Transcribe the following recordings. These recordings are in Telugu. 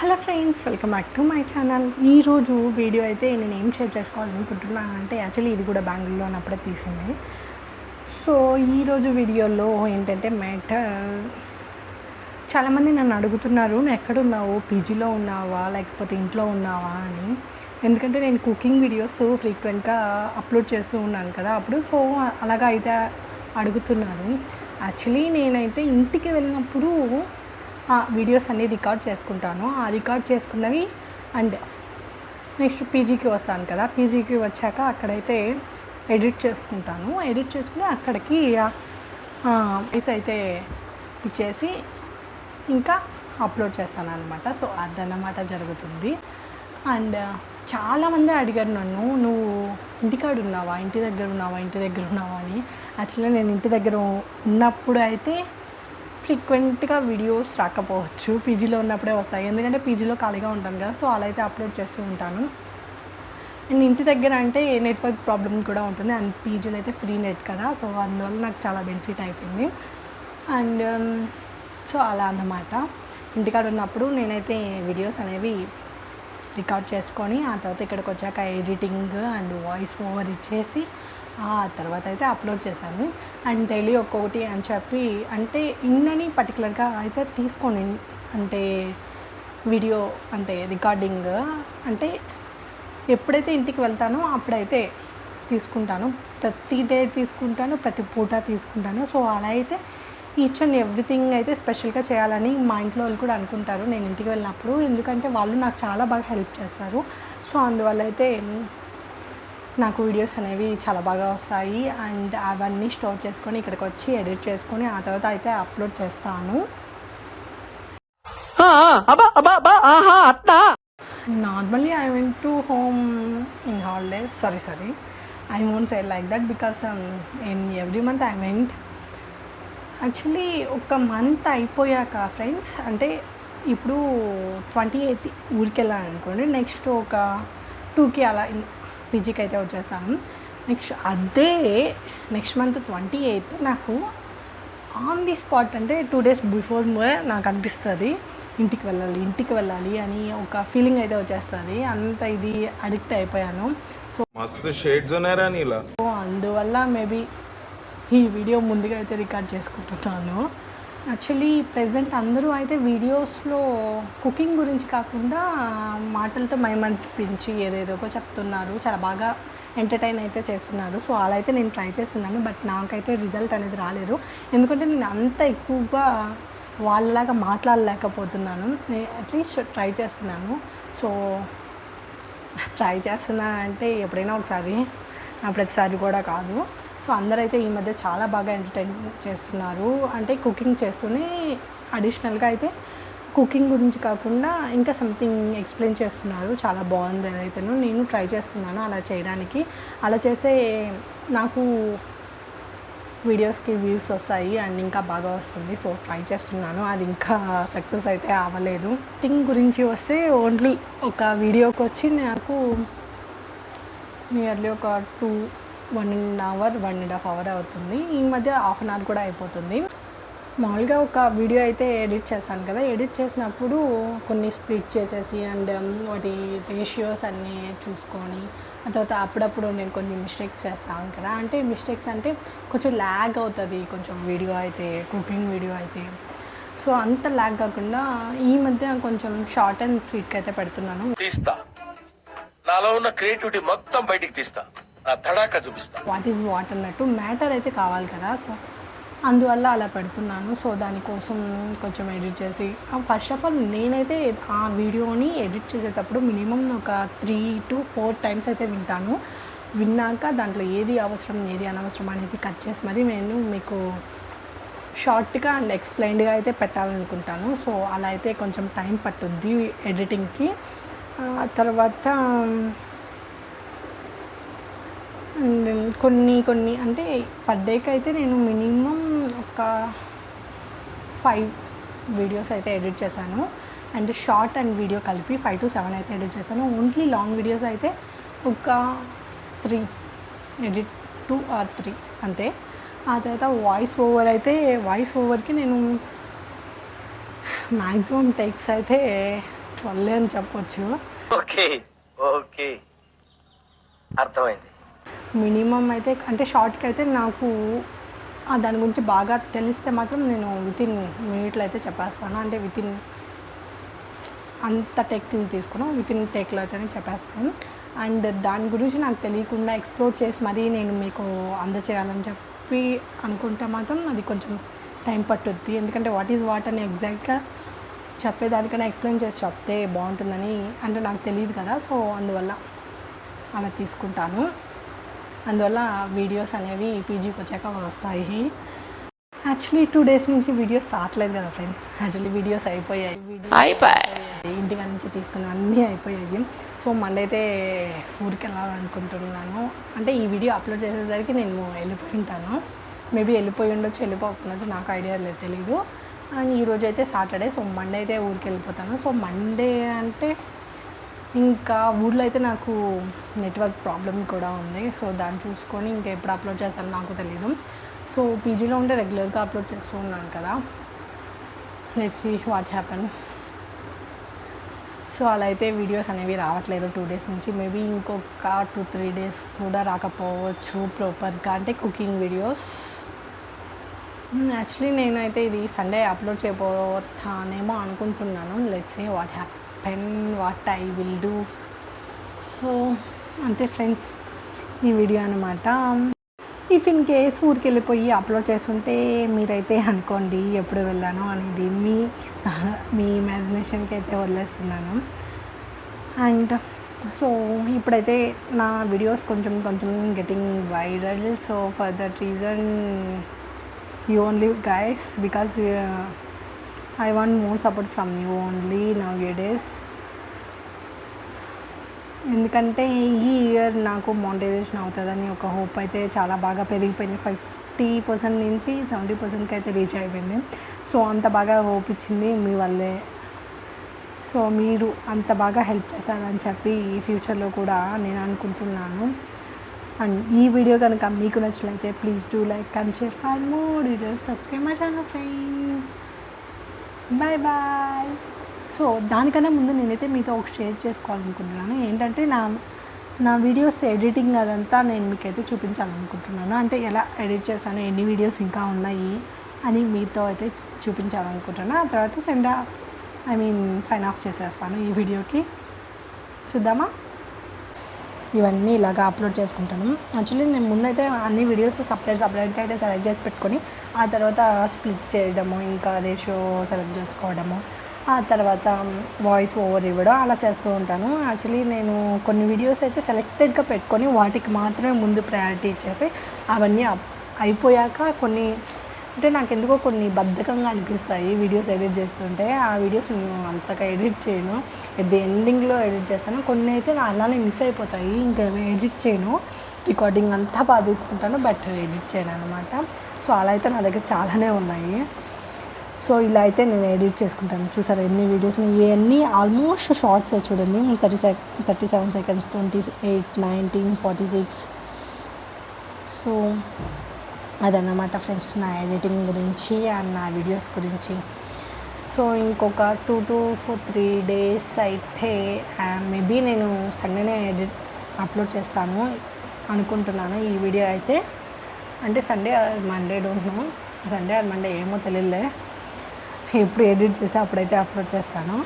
Hello friends, welcome back to my channel. ఈరోజు వీడియో అయితే నేను ఏం షేర్ చేసుకోవాలనుకుంటున్నాను అంటే యాక్చువల్లీ ఇది కూడా బెంగళూరులో ఉన్నప్పుడే తీసింది. సో ఈరోజు వీడియోలో ఏంటంటే మ్యాటర్, చాలామంది నన్ను అడుగుతున్నారు, నువ్వు ఎక్కడున్నావు, పీజీలో ఉన్నావా లేకపోతే ఇంట్లో ఉన్నావా అని. ఎందుకంటే నేను కుకింగ్ వీడియోస్ ఫ్రీక్వెంట్గా అప్లోడ్ చేస్తూ ఉన్నాను కదా అప్పుడు. సో అలాగా అయితే అడుగుతున్నారు. యాక్చువల్లీ నేనైతే ఇంటికి వెళ్ళినప్పుడు వీడియోస్ అన్నీ రికార్డ్ చేసుకుంటాను. ఆ రికార్డ్ చేసుకున్నవి అండ్ నెక్స్ట్ పీజీకి వస్తాను కదా, పీజీకి వచ్చాక అక్కడైతే ఎడిట్ చేసుకుంటాను. ఎడిట్ చేసుకుని అక్కడికి వాయిస్ అయితే ఇచ్చేసి ఇంకా అప్లోడ్ చేస్తాను అనమాట. సో అదన్నమాట జరుగుతుంది. అండ్ చాలామంది అడిగారు నన్ను, నువ్వు ఇంటికాడ ఉన్నావా, ఇంటి దగ్గర ఉన్నావా అని. యాక్చువల్లీ నేను ఇంటి దగ్గర ఉన్నప్పుడు అయితే ఫ్రీక్వెంట్గా వీడియోస్ రాకపోవచ్చు, పీజీలో ఉన్నప్పుడే వస్తాయి. ఎందుకంటే పీజీలో ఖాళీగా ఉంటాను కదా, సో అలా అయితే అప్లోడ్ చేస్తూ ఉంటాను. అండ్ ఇంటి దగ్గర అంటే నెట్వర్క్ ప్రాబ్లమ్ కూడా ఉంటుంది. అండ్ పీజీలో అయితే ఫ్రీ నెట్ కదా, సో అందువల్ల నాకు చాలా బెనిఫిట్ అయిపోయింది. అండ్ సో అలా అన్నమాట. ఇంటికాడ ఉన్నప్పుడు నేనైతే వీడియోస్ అనేవి రికార్డ్ చేసుకొని ఆ తర్వాత ఇక్కడికి వచ్చాక ఎడిటింగ్ అండ్ వాయిస్ ఓవర్ ఇచ్చేసి ఆ తర్వాత అయితే అప్లోడ్ చేశాను. అండ్ డైలీ ఒక్కొక్కటి అని చెప్పి, అంటే ఇన్నని పర్టికులర్గా అయితే తీసుకోండి. అంటే వీడియో అంటే రికార్డింగ్ అంటే ఎప్పుడైతే ఇంటికి వెళ్తానో అప్పుడైతే తీసుకుంటాను. ప్రతి డే తీసుకుంటాను, ప్రతి పూట తీసుకుంటాను. సో అలా అయితే ఈచ్ అండ్ ఎవ్రీథింగ్ అయితే స్పెషల్గా చేయాలని మా ఇంట్లో వాళ్ళు కూడా అనుకుంటారు నేను ఇంటికి వెళ్ళినప్పుడు. ఎందుకంటే వాళ్ళు నాకు చాలా బాగా హెల్ప్ చేస్తారు. సో అందువల్ల అయితే నాకు వీడియోస్ అనేవి చాలా బాగా వస్తాయి. అండ్ అవన్నీ స్టోర్ చేసుకొని ఇక్కడికి వచ్చి ఎడిట్ చేసుకొని ఆ తర్వాత అయితే అప్లోడ్ చేస్తాను. Normally I went to home in holidays. Sorry I won't say like that because in every month I went. Actually ఒక మంత్ అయిపోయాక ఫ్రెండ్స్, అంటే ఇప్పుడు 28 ఊరికి వెళ్ళాను అనుకోండి, నెక్స్ట్ ఒక 2కి అలా పీజీకి అయితే వచ్చేసాను. నెక్స్ట్ మంత్ 28 నాకు ఆన్ ది స్పాట్ అంటే 2 days బిఫోర్ నాకు అనిపిస్తుంది ఇంటికి వెళ్ళాలి అని ఒక ఫీలింగ్ అయితే వచ్చేస్తుంది. అంత ఇది అడిక్ట్ అయిపోయాను. సో అందువల్ల మేబీ ఈ వీడియో ముందుగా అయితే రికార్డ్ చేసుకుంటున్నాను. యాక్చువల్లీ ప్రెజెంట్ అందరూ అయితే వీడియోస్లో కుకింగ్ గురించి కాకుండా మాటలతో మైమర్చిపించి ఏదేదో చెప్తున్నారు, చాలా బాగా ఎంటర్టైన్ అయితే చేస్తున్నారు. సో అలా అయితే నేను ట్రై చేస్తున్నాను. బట్ నాకైతే రిజల్ట్ అనేది రాలేదు. ఎందుకంటే నేను అంత ఎక్కువగా వాళ్ళలాగా మాట్లాడలేకపోతున్నాను. నేను అట్లీస్ట్ ట్రై చేస్తున్నాను. సో ట్రై చేస్తున్నానంటే ఎప్పుడైనా ఒకసారి, ప్రతిసారి కూడా కాదు. సో అందరైతే ఈ మధ్య చాలా బాగా ఎంటర్టైన్ చేస్తున్నారు. అంటే కుకింగ్ చేస్తూనే అడిషనల్గా అయితే కుకింగ్ గురించి కాకుండా ఇంకా సంథింగ్ ఎక్స్ప్లెయిన్ చేస్తున్నారు. చాలా బాగుంది. అదైతే నేను ట్రై చేస్తున్నాను అలా చేయడానికి. అలా చేస్తే నాకు వీడియోస్కి వ్యూస్ వస్తాయి అండ్ ఇంకా బాగా వస్తుంది. సో ట్రై చేస్తున్నాను. అది ఇంకా సక్సెస్ అయితే అవ్వలేదు. కుకింగ్ గురించి వస్తే ఓన్లీ ఒక వీడియోకి వచ్చి నాకు నియర్లీ ఒక 1.5 hour అవుతుంది. ఈ మధ్య 1/2 hour కూడా అయిపోతుంది. మామూలుగా ఒక వీడియో అయితే ఎడిట్ చేశాను కదా, ఎడిట్ చేసినప్పుడు కొన్ని స్ప్లిట్ చేసేసి అండ్ వాటి రేషియోస్ అన్నీ చూసుకొని ఆ తర్వాత అప్పుడప్పుడు నేను కొన్ని మిస్టేక్స్ చేస్తాను కదా. అంటే మిస్టేక్స్ అంటే కొంచెం ల్యాగ్ అవుతుంది కొంచెం వీడియో అయితే, కుకింగ్ వీడియో అయితే. సో అంత ల్యాగ్ కాకుండా ఈ మధ్య కొంచెం షార్ట్ అండ్ స్వీట్గా అయితే పెడుతున్నాను. నాలో ఉన్న క్రియేటివిటీ మొత్తం బయటికి తీస్తా, చూపిస్తా. వాట్ ఈజ్ వాట్ అన్నట్టు మ్యాటర్ అయితే కావాలి కదా. సో అందువల్ల అలా పెడుతున్నాను. సో దానికోసం కొంచెం ఎడిట్ చేసి, ఫస్ట్ ఆఫ్ ఆల్ నేనైతే ఆ వీడియోని ఎడిట్ చేసేటప్పుడు మినిమం ఒక 3 to 4 times అయితే వింటాను. విన్నాక దాంట్లో ఏది అవసరం ఏది అనవసరం అనేది కట్ చేసి మరి నేను మీకు షార్ట్గా అండ్ ఎక్స్ప్లెయిన్డ్గా అయితే పెట్టాలనుకుంటాను. సో అలా అయితే కొంచెం టైం పట్టుద్ది ఎడిటింగ్కి. తర్వాత కొన్ని అంటే పర్ డేకి అయితే నేను మినిమం ఒక 5 వీడియోస్ అయితే ఎడిట్ చేశాను. అండ్ షార్ట్ అండ్ వీడియో కలిపి 5 to 7 అయితే ఎడిట్ చేశాను. ఓన్లీ లాంగ్ వీడియోస్ అయితే ఒక 3 ఎడిట్, 2 or 3 అంతే. ఆ తర్వాత వాయిస్ ఓవర్కి నేను మ్యాక్సిమం టేక్స్ అయితే 12 అని చెప్పొచ్చు. ఓకే ఓకే అర్థమైంది. మినిమం అయితే అంటే షార్ట్కి అయితే నాకు దాని గురించి బాగా తెలిస్తే మాత్రం నేను వితిన్ మినిట్లో అయితే చెప్పేస్తాను. అంటే వితిన్ అంత టెక్లు తీసుకున్నాం వితిన్ టేక్లో అయితేనే చెప్పేస్తాను. అండ్ దాని గురించి నాకు తెలియకుండా ఎక్స్ప్లోర్ చేసి మరీ నేను మీకు అందచేయాలని చెప్పి అనుకుంటే మాత్రం అది కొంచెం టైం పట్టుద్ది. ఎందుకంటే వాట్ ఈజ్ వాట్ అని ఎగ్జాక్ట్గా చెప్పేదానికన్నా ఎక్స్ప్లెయిన్ చేసి చెప్తే బాగుంటుందని అంటే నాకు తెలియదు కదా. సో అందువల్ల అలా తీసుకుంటాను. అందువల్ల వీడియోస్ అనేవి పీజీకి వచ్చాక వస్తాయి. యాక్చువల్లీ 2 days నుంచి వీడియోస్ రావట్లేదు కదా ఫ్రెండ్స్. యాక్చువల్లీ వీడియోస్ అయిపోయాయి. ఇంటికి నుంచి తీసుకున్న అన్నీ అయిపోయాయి. సో మండే అయితే ఊరికి వెళ్ళాలనుకుంటున్నాను. అంటే ఈ వీడియో అప్లోడ్ చేసేసరికి నేను వెళ్ళిపోయి ఉంటాను. మేబీ వెళ్ళిపోయి ఉండొచ్చు, వెళ్ళిపోకపోవచ్చు, నాకు ఐడియా లేదు, తెలీదు. అండ్ ఈరోజు అయితే సాటర్డే. సో మండే అయితే ఊరికి వెళ్ళిపోతాను. సో మండే అంటే ఇంకా ఊళ్ళో అయితే నాకు నెట్వర్క్ ప్రాబ్లమ్ కూడా ఉంది. సో దాన్ని చూసుకొని ఇంకా ఎప్పుడు అప్లోడ్ చేస్తాను నాకు తెలీదు. సో పీజీలో ఉంటే రెగ్యులర్గా అప్లోడ్ చేస్తూ ఉన్నాను కదా. Let's see what happen. So అలా అయితే వీడియోస్ అనేవి రావట్లేదు 2 days నుంచి. మేబీ ఇంకొక 2-3 days కూడా రాకపోవచ్చు ప్రాపర్గా, అంటే కుకింగ్ వీడియోస్. యాక్చువల్లీ నేనైతే ఇది సండే అప్లోడ్ చేయబోతానేమో అనుకుంటున్నాను. Let's see what happen, what I will do. So అంతే ఫ్రెండ్స్ ఈ వీడియో అనమాట. ఇఫ్ ఇన్ కేస్ ఊరికి వెళ్ళిపోయి అప్లోడ్ చేస్తుంటే మీరైతే అనుకోండి ఎప్పుడు వెళ్ళాను అనేది మీ ఇమాజినేషన్కి అయితే వదిలేస్తున్నాను. అండ్ సో ఇప్పుడైతే నా వీడియోస్ కొంచెం getting viral. So for that reason you only guys, because I want more support from you only nowadays. ఎందుకంటే ఈ ఇయర్ నాకు మానిటైజేషన్ అవుతుందని ఒక హోప్ అయితే చాలా బాగా పెరిగిపోయింది. 50% నుంచి 70%కి అయితే రీచ్ అయిపోయింది. సో అంత బాగా హోప్ ఇచ్చింది మీ వల్లే. సో మీరు అంత బాగా హెల్ప్ చేస్తారని చెప్పి ఈ ఫ్యూచర్లో కూడా నేను అనుకుంటున్నాను. అండ్ ఈ వీడియో కనుక మీకు నచ్చినట్లయితే please do like and share for more videos. Subscribe my channel friends. Bye bye. So దానికన్నా ముందు నేనైతే మీతో ఒక షేర్ చేసుకోవాలనుకుంటున్నాను. ఏంటంటే నా వీడియోస్ ఎడిటింగ్ అదంతా నేను మీకైతే చూపించాలనుకుంటున్నాను. అంటే ఎలా ఎడిట్ చేస్తాను, ఎన్ని వీడియోస్ ఇంకా ఉన్నాయి అని మీతో అయితే చూపించాలనుకుంటున్నాను. ఆ తర్వాత సైన్ ఆఫ్ చేసేస్తాను ఈ వీడియోకి. చూద్దామా? ఇవన్నీ ఇలాగా అప్లోడ్ చేసుకుంటాను. యాక్చువల్లీ నేను ముందైతే అన్ని వీడియోస్ సపరేట్గా అయితే సెలెక్ట్ చేసి పెట్టుకొని ఆ తర్వాత స్ప్లిట్ చేయడము, ఇంకా రేషియో సెలెక్ట్ చేసుకోవడము, ఆ తర్వాత వాయిస్ ఓవర్ ఇవ్వడం అలా చేస్తూ ఉంటాను. యాక్చువల్లీ నేను కొన్ని వీడియోస్ అయితే సెలెక్టెడ్గా పెట్టుకొని వాటికి మాత్రమే ముందు ప్రయారిటీ ఇచ్చేసి అవన్నీ అయిపోయాక కొన్ని అంటే నాకు ఎందుకో కొన్ని బద్ధకంగా అనిపిస్తాయి వీడియోస్ ఎడిట్ చేస్తుంటే. ఆ వీడియోస్ నేను అంతగా ఎడిట్ చేయను, ఎట్ ది ఎండింగ్లో ఎడిట్ చేస్తాను. కొన్ని అయితే నా అలానే మిస్ అయిపోతాయి, ఇంకా ఎడిట్ చేయను. రికార్డింగ్ అంతా బాగా తీసుకుంటాను, బట్ ఎడిట్ చేయను అనమాట. సో అలా అయితే నా దగ్గర చాలానే ఉన్నాయి. సో ఇలా అయితే నేను ఎడిట్ చేసుకుంటాను. చూసారా ఎన్ని వీడియోస్, ఇవన్నీ ఆల్మోస్ట్ షార్ట్స్ చూడండి. 37 seconds, 28, 19, 46. సో అదన్నమాట ఫ్రెండ్స్ నా ఎడిటింగ్ గురించి అండ్ నా వీడియోస్ గురించి. సో ఇంకొక 2 to 3 days అయితే మేబీ నేను సండేనే అప్లోడ్ చేస్తాను అనుకుంటున్నాను ఈ వీడియో అయితే. అంటే Sunday or Monday, don't know, Sunday or Monday ఏమో తెలియలే. ఎప్పుడు ఎడిట్ చేస్తే అప్పుడైతే అప్లోడ్ చేస్తాను.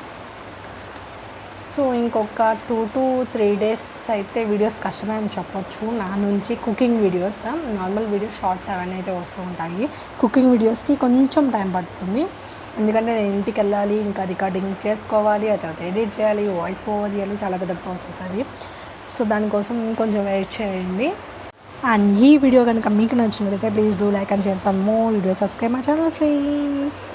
సో ఇంకొక 2 to 3 days అయితే వీడియోస్ కష్టమే అని చెప్పొచ్చు నా నుంచి. Cooking videos, normal videos shorts అవన్నీ అయితే వస్తూ ఉంటాయి. కుకింగ్ వీడియోస్కి కొంచెం టైం పడుతుంది, ఎందుకంటే నేను ఇంటికి వెళ్ళాలి, ఇంకా రికార్డింగ్ చేసుకోవాలి, ఆ తర్వాత ఎడిట్ చేయాలి, వాయిస్ ఓవర్ చేయాలి, చాలా పెద్ద ప్రాసెస్ అది. సో దానికోసం కొంచెం వెయిట్ చేయండి. అండ్ ఈ వీడియో కనుక మీకు నచ్చినట్లయితే please do like and share for more videos. Subscribe my channel friends.